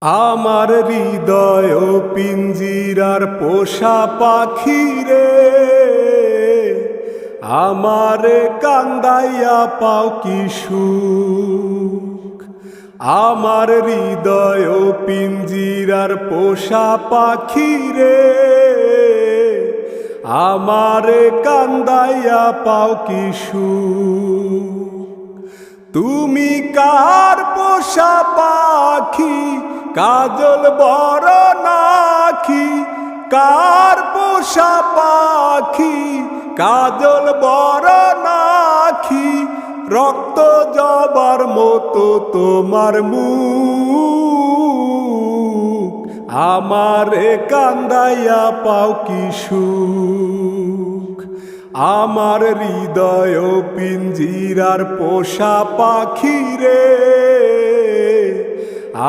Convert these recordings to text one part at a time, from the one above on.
আমার হৃদয় পিঞ্জিরার পোষা পাখি রে, আমারে কান্দাইয়া পাও কি সুখ। আমার হৃদয় পিঞ্জিরার পোষা পাখি রে, আমারে কান্দাইয়া পাও কি সুখ। তুমি কার পোষা পাখি, কাজল বড় নাখি? কার পোষা পাখি, কাজল বড় নাখি? রক্ত জবার মতো তোমার মুখ, আমারে কান্দাইয়া পাও কি সুখ। আমার হৃদয় পিঞ্জিরার পোষা পাখি রে,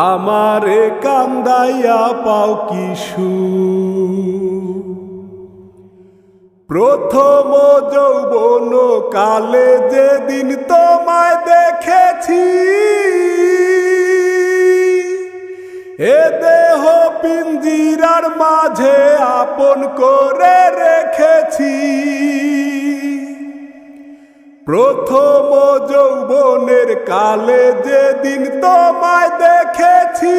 আমারে কান্দাইয়া পাও কি সুখ। প্রথম যৌবন কালে যেদিন তোমায় দেখেছি, এ দেহ পিঞ্জিরার মাঝে আপন করে রেখেছি। প্রথম যৌবনের কালে যেদিন তোমায় দেখেছি,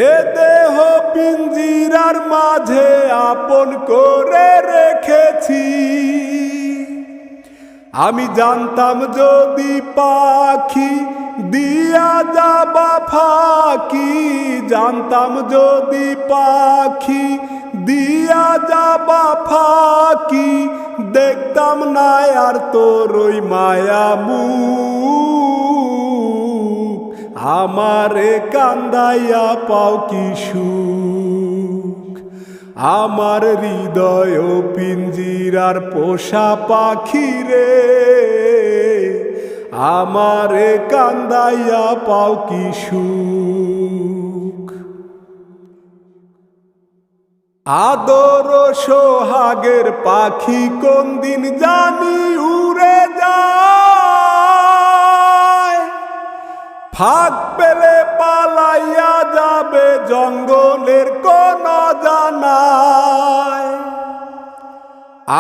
এ দেহ পিঞ্জিরার মাঝে আপন করে রেখেছি। আমি জানতাম যদি পাখি দিয়া যাবা ফাঁকি, জানতাম যদি পাখি দিয়া যাবা ফাঁকি, দেখতাম না আর তোর ওই মায়া মুখ, আমারে কান্দাইয়া পাও কি সুখ। আমার হৃদয় পিঞ্জিরার পোষা পাখি রে, আমারে কান্দাইয়া পাও কি সুখ। আদর সোহাগের পাখি কোন দিন জানি উড়ে যায়, ফাঁক পেলে পালাইয়া যাবে জঙ্গলের কোন জানায়।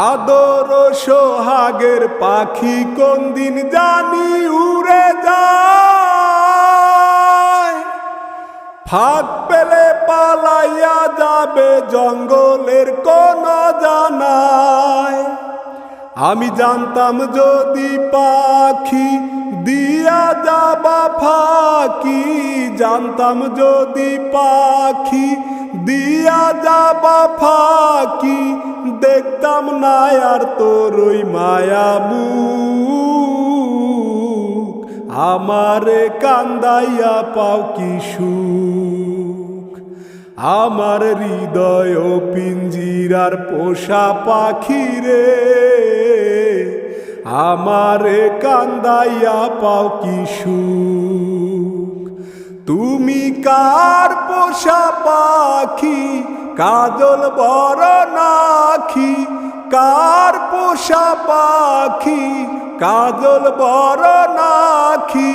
আদর সোহাগের পাখি কোন দিন জানি উড়ে যায়, ফাঁক পেলে পালাইয়া যাবে জঙ্গলের কোন জানায়। আমি জানতাম যদি পাখি দিয়া যাবা ফাঁকি, জানতাম যদি পাখি দিয়া যাবা ফাঁকি, দেখতাম না আর তোর ওই মায়া মুখ, আমারে কান্দাইয়া পাও কি সুখ। আমার হৃদয় পিঞ্জিরার পোষা পাখি রে, আমারে কান্দাইয়া পাও কি সুখ। তুমি কার পোষা পাখি, কাজল বড় নাখি? কার পোষা পাখি, কাজল বড় নাখি?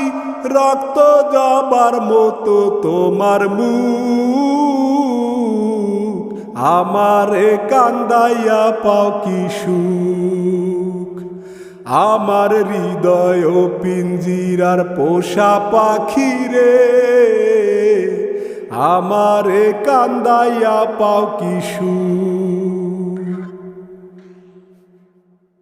রক্ত জবার মতো তোমার মুখ, আমারে কান্দাইয়া পাও কি সুখ। আমার হৃদয় পিঞ্জিরার পোষা পাখি রে, আমারে কান্দাইয়া পাও কি সুখ।